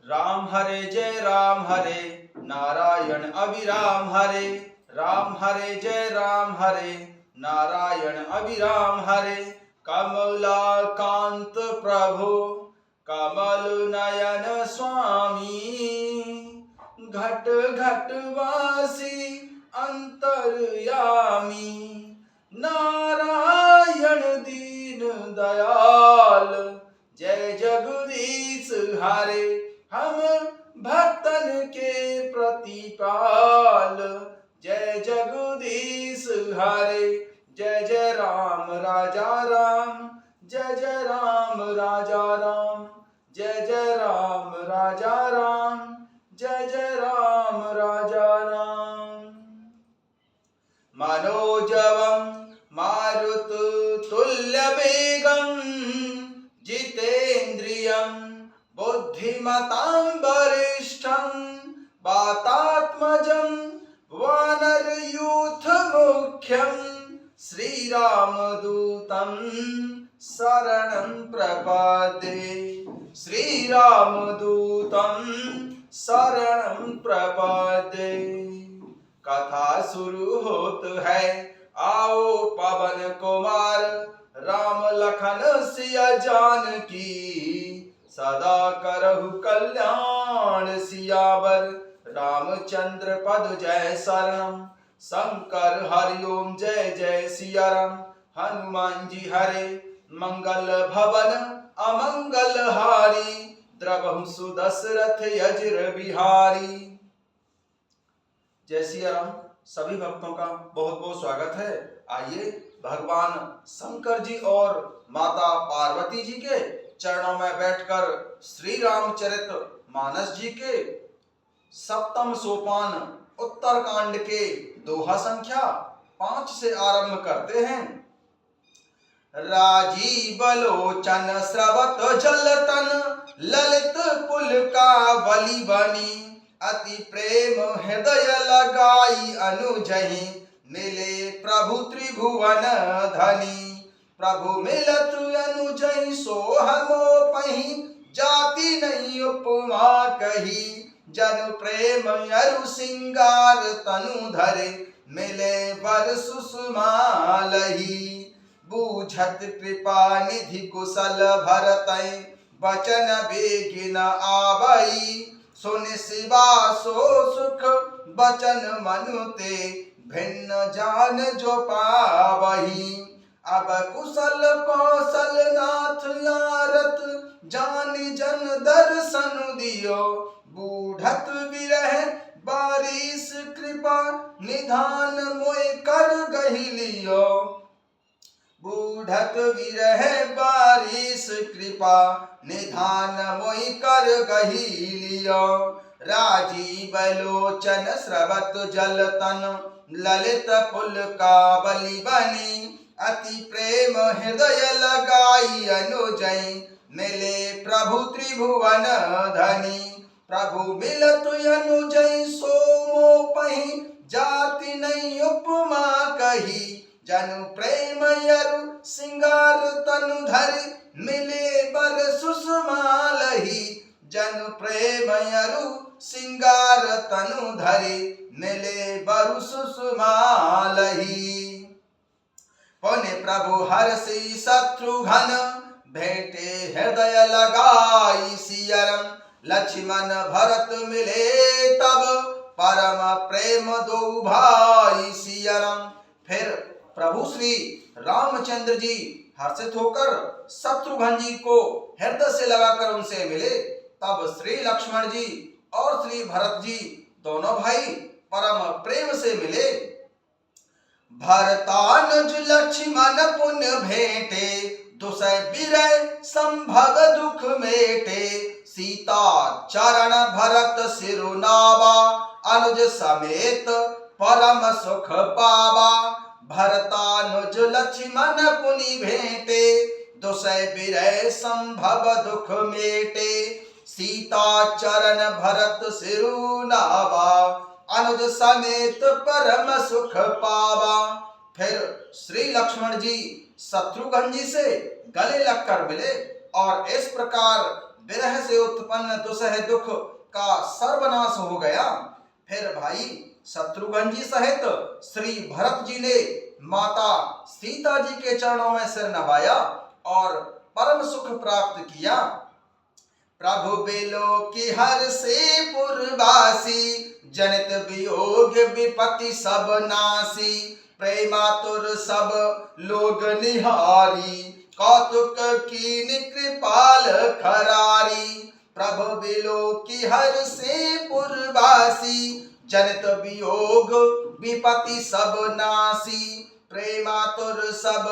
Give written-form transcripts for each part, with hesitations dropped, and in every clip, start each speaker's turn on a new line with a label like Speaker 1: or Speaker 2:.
Speaker 1: राम हरे जय राम हरे, नारायण अभिराम हरे। राम हरे जय राम हरे, नारायण अभिराम हरे। कमलाकांत प्रभु कमल नयन स्वामी, घट घट वासी अंतर्यामी। नारायण दीन दयाल, जय जगदीश हरे। हम भक्तन के प्रतिपाल, जय जगदीश हरे। जय जय राम राजा राम, जय जय राम राजा राम। जय जय राम राजा राम, जय जय राम राजा राम। मनोजवं मारुततुल्यवेगं, जितेन्द्रियं बुद्धिमतां वरिष्ठं, वातात्मजं वानरयूथमुख्यं, श्रीरामदूतं शरणं प्रपद्ये। श्रीरामदूतं शरणं प्रपद्ये। कथा शुरू होत है, आओ पवन कुमार। राम लखन सिया जानकी, सदा करहु कल्याण सियावर। रामचंद्र पद जय शरणम, शंकर हरिओम जय जय सिया राम। हनुमान जी हरे मंगल भवन अमंगल हारी, द्रवहु सुदशरथ यज्र बिहारी। जय सिया राम। सभी भक्तों का बहुत बहुत स्वागत है। आइए भगवान शंकर जी और माता पार्वती जी के चरणों में बैठकर श्री रामचरित मानस जी के सप्तम सोपान उत्तरकांड के दोहा संख्या 5 से आरंभ करते हैं। राजीव लोचन स्रवत जलतन, ललित पुलकावली बनी। अति प्रेम हृदय लगाई अनुजहि, मिले प्रभु त्रिभुवन धनी। प्रभु मिलत अनुजहि सोहमो पहि, जाति नहीं उपमा कही। जनु प्रेम अरु सिंगार तनु धरे, मिले वर सुषमालहि। बूझत कृपा निधि कुशल भरतै, बचन बेगिन आवई। सुन शिवा सो सुख बचन मनुते, भिन्न जान जो पावही। अब कुशल कौशल नाथ लारत, जानि जन दर्शन दियो। बूढ़त विरह बारिश कृपा, निधान मोय कर गहि लियो। बूढ़त विरह बारिश कृपा, निधान मोहि कर गहि लियो। राजीव लोचन स्रवत जलतन, ललित पुलकावली बनी। अति प्रेम हृदय लगाई अनुजै, मिले प्रभु त्रिभुवन धनी। प्रभु मिलत अनुजै सो मोह पहि, जाति नहीं उपमा कही। जनु प्रेम अरु सिंगार तनु धरि, मिले बर सुषमालहि। जनु प्रेम अरु सिंगार तनु धरि, मिले बर सुषमालहि। पुनि प्रभु हर्षि शत्रुघ्न, भेंटे हृदय लगाई सियरम। लक्ष्मण भरत मिले तब, परम प्रेम दो भाई सियरम। फिर प्रभु श्री रामचंद्र जी हर्षित होकर शत्रुघ्न जी को हृदय से लगाकर उनसे मिले। तब श्री लक्ष्मण जी और श्री भरत जी दोनों भाई परम प्रेम से मिले। भरतानुज लक्ष्मण पुण्य भेंटे, दुसै बिरह संभव दुख मेटे। सीता चरण भरत सिरुनावा, अनुज समेत परम सुख पावा। भरतानुज लक्ष्मण पुनि भेंटे, दुसै बिरह संभव दुख मेटे। सीता चरण भरत सिरुनावा, अनुज समेत परम सुख पावा। फिर श्री लक्ष्मण जी शत्रुघ्न जी से गले लगकर मिले और इस प्रकार विरह से उत्पन्न दुसह दुख का सर्वनाश हो गया। फिर भाई शत्रुघ्न जी सहित श्री भरत जी ने माता सीता जी के चरणों में सिर नवाया और परम सुख प्राप्त किया। प्रभु बिलो की हर से पुरवासी, जनित वियोग विपत्ति सब नासी। प्रेमातुर सब लोग निहारी, कौतुक कीन कृपाल खरारी। प्रभु बिलो की हर से पुरवासी, जनित वियोग विपत्ति सब नासी। प्रेमातुर सब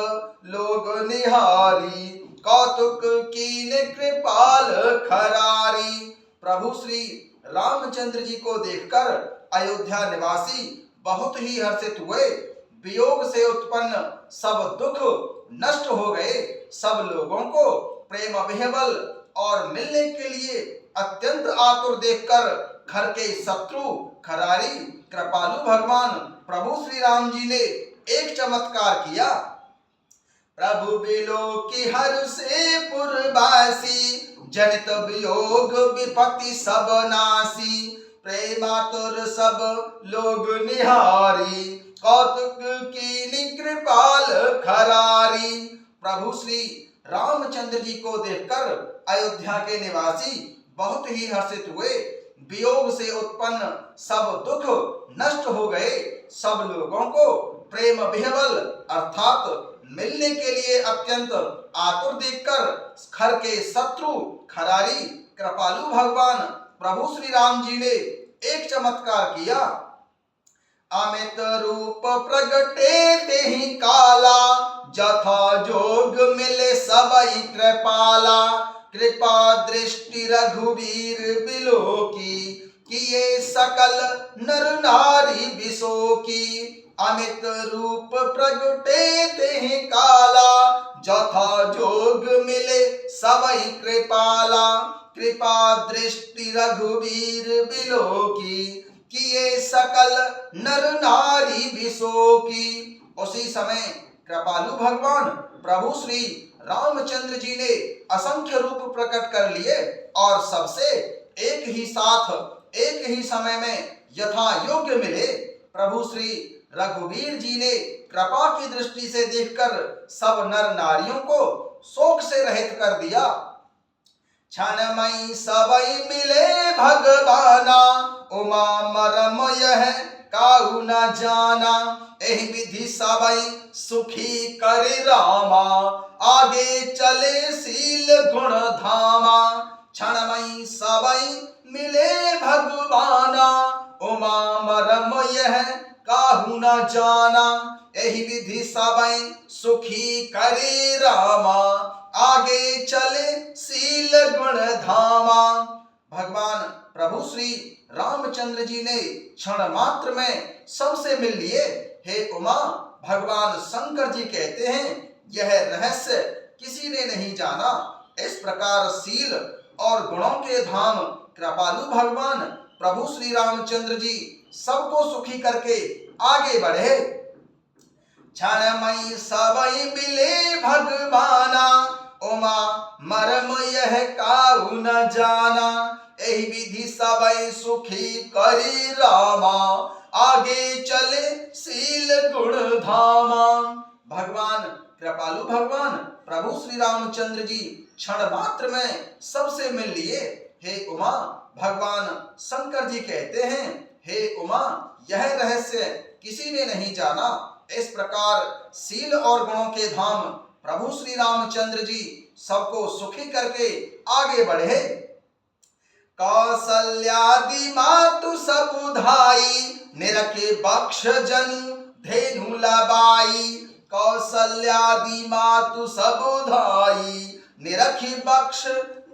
Speaker 1: लोग निहारी, कौतुक कीन कृपाल खरारी। प्रभु श्री रामचंद्र जी को देखकर अयोध्या निवासी बहुत ही हर्षित हुए। वियोग से उत्पन्न सब दुख नष्ट हो गए। सब लोगों को प्रेम विह्वल और मिलने के लिए अत्यंत आतुर देखकर घर के शत्रु खरारी कृपालु भगवान प्रभु श्री राम जी ने एक चमत्कार किया। प्रभु बिलो की हर से पुरवासी, जनित वियोग विपत्ति सब नासी। प्रेमातुर सब लोग निहारी, कौतुक कीनी कृपाल खरारी। प्रभु श्री रामचंद्र जी को देखकर अयोध्या के निवासी बहुत ही हर्षित हुए। वियोग से उत्पन्न सब दुख नष्ट हो गए। सब लोगों को प्रेम विह्वल अर्थात मिलने के लिए अत्यंत आतुर देखकर घर के शत्रु खरारी कृपालु भगवान प्रभु श्री राम जी ने एक चमत्कार किया। अमित रूप प्रगटे तेहि काला, जथा जोग मिले सबई कृपाला। कृपा दृष्टि रघुवीर बिलो की, किए सकल नर नारी बिसो की। अमित रूप प्रगटे तेहि काला, जथा जोग मिले सबई कृपाला। कृपा दृष्टि रघुवीर बिलो की, किए सकल नर नारी बिसो की। उसी समय कृपालु भगवान प्रभु श्री रामचंद्र जी ने असंख्य रूप प्रकट कर लिए और सबसे एक ही साथ एक ही समय में यथा योग्य मिले। प्रभु श्री रघुवीर जी ने कृपा की दृष्टि से देखकर सब नर नारियों को शोक से रहित कर दिया। क्षणमयी सबई मिले भगवाना, उमा मरम यह काहू न जाना। एहि विधि सबई सुखी कर रामा, आगे चले सील गुण धामा। क्षणमयी सबई मिले भगवाना, उमा मरम यह काहू न जाना। एहि विधि सबई सुखी करे रामा, आगे चले सील गुण धामा। भगवान प्रभु श्री रामचंद्र जी ने क्षण मात्र में सबसे मिल लिए। हे उमा, भगवान शंकर जी कहते हैं यह रहस्य किसी ने नहीं जाना। इस प्रकार सील और गुणों के धाम कृपालु भगवान प्रभु श्री रामचंद्र जी सबको सुखी करके आगे बढ़े। क्षणमयी सबई मिले भगवाना, उमा मरम यह काहू न जाना। एहि विधि सबई सुखी करी रामा, आगे चले सील गुण धामा। भगवान कृपालु भगवान प्रभु श्री रामचंद्र जी क्षण मात्र में सबसे मिल लिए। हे उमा, भगवान शंकर जी कहते हैं हे उमा, यह रहस्य किसी ने नहीं जाना। इस प्रकार सील और गुणों के धाम प्रभु श्री रामचंद्र जी सबको सुखी करके आगे बढ़े। कौसल्यादि मातु सबुधाई, निरखे बक्ष जनु धेनु लबाई। कौसल्यादि मातु सबुधाई, निरखी बक्ष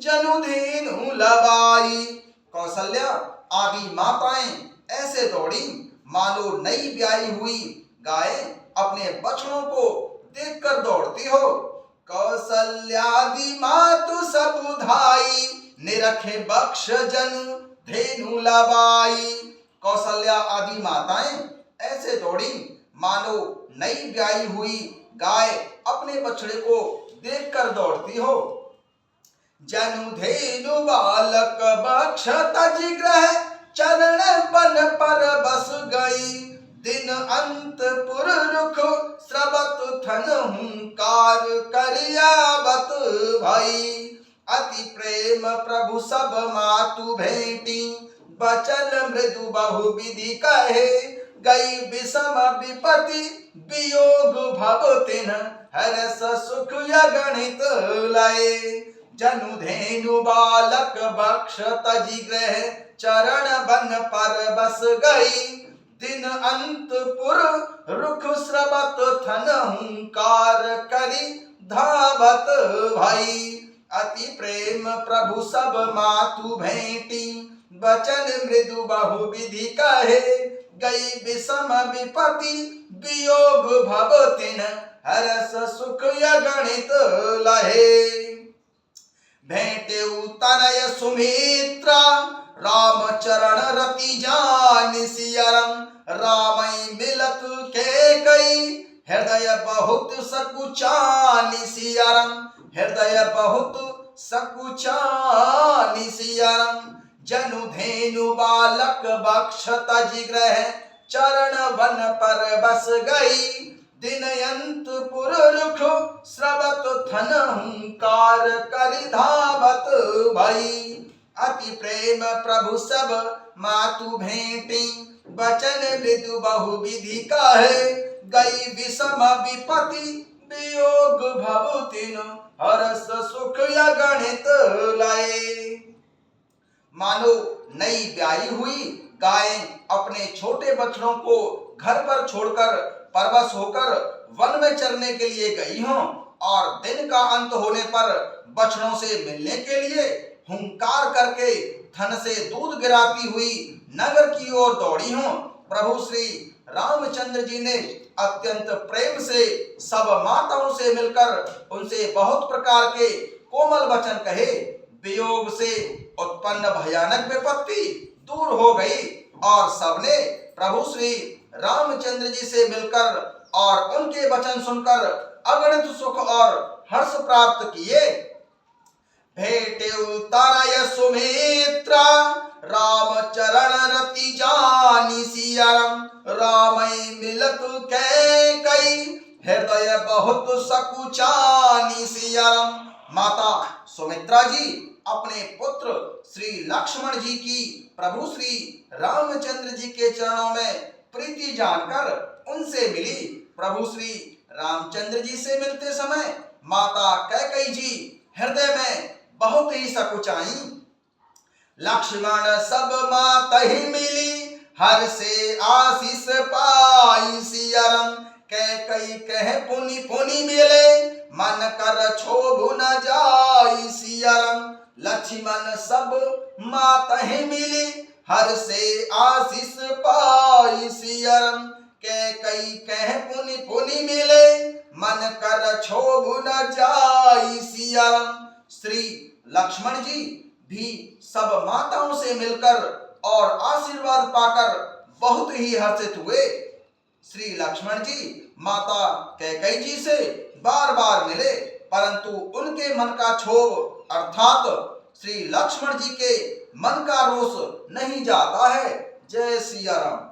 Speaker 1: जनु धेनु लबाई। कौसल्या आदि माताएं ऐसे दौड़ी मानो नई ब्याई हुई गाय अपने बछड़ों को देखकर दौड़ती हो। कौसल्यादि मातु सबुधाई, निरखे बक्ष जनु धेनु लबाई। कौसल्या आदि माताएं ऐसे दौड़ी मानो नई ब्याई हुई गाय अपने बछड़े को देखकर दौड़ती हो। जनुधेनु बालक बक्षत जिग्रह चरण बन पर बस गई। दिन अंतपुर रुख स्रवत थन हुंकार करियावत भई। अति प्रेम प्रभु सब मातु भेंटी बचन मृदु बहु विधि कहे। गई विषम विपति वियोग भव तिन हरस सुख गणित लय। जनुधेनु बालक बक्षत जिग्रह चरण बन पर बस गई। दिन अंतपुर रुख स्रवत थन हुंकार करि धावत भई। अति प्रेम प्रभु सब मातु भेंटी बचन मृदु बहु विधि कहे। गई विषम विपति वियोग भव तिन हरस सुख गणित लहे। भेंटे तनय सुमित्रा राम चरण रति जानि सियरम। रामई मिलत के कई हृदय बहुत सकुचानि सियरम। हृदय बहुत सकुचानि सियरम। जनुधेनु बालक बक्षत जिग्रह चरण वन पर बस गई। दिन अंतपुर रुख स्रवत थन हुंकार करि धावत भई। अति प्रेम प्रभु सब मातु भेंटी बचन मृदु बहु विधि कहे। गई विषम विपति वियोग भव तिन हरस सुख गणित लय। मानो नई ब्याई हुई गायें अपने छोटे बछड़ों को घर पर छोड़कर परवश होकर वन में चरने के लिए गई हों और दिन का अंत होने पर बछड़ों से मिलने के लिए हुंकार करके थन से दूध गिराती हुई नगर की ओर दौड़ी हों। प्रभु श्री रामचंद्र जी ने अत्यंत प्रेम से सब माताओं से मिलकर उनसे बहुत प्रकार के कोमल वचन कहे। वियोग से उत्पन्न भयानक विपत्ति दूर हो गई और सबने प्रभु श्री रामचंद्र जी से मिलकर और उनके वचन सुनकर अगणित सुख और हर्ष प्राप्त किए। भेंटे तनय सुमित्रा राम चरण रति जानि सियरम। रामई मिलत के कई हृदय बहुत सकुचानि सियरम। माता सुमित्रा जी अपने पुत्र श्री लक्ष्मण जी की प्रभु श्री रामचंद्र जी के चरणों में प्रीति जानकर उनसे मिली। प्रभु श्री रामचंद्र जी से मिलते समय माता कैकेयी जी हृदय में बहुत ही सकुचाई। लक्ष्मण सब मातहि मिली हर से आशीष पाई सियरम। कैकेयी कह पुनि पुनि मिले मन कर क्षोभ न जाई सियरम। लक्ष्मण सब मातहि मिली हर से आशीष पाई सियरम। कैकेयी कह पुनि पुनि मिले मन कर क्षोभ न जाई सियरम। श्री लक्ष्मण जी भी सब माताओं से मिलकर और आशीर्वाद पाकर बहुत ही हर्षित हुए। श्री लक्ष्मण जी माता कैकेयी जी से बार बार मिले परंतु उनके मन का क्षोभ अर्थात श्री लक्ष्मण जी के मन का रोष नहीं जाता है। जय सिया राम।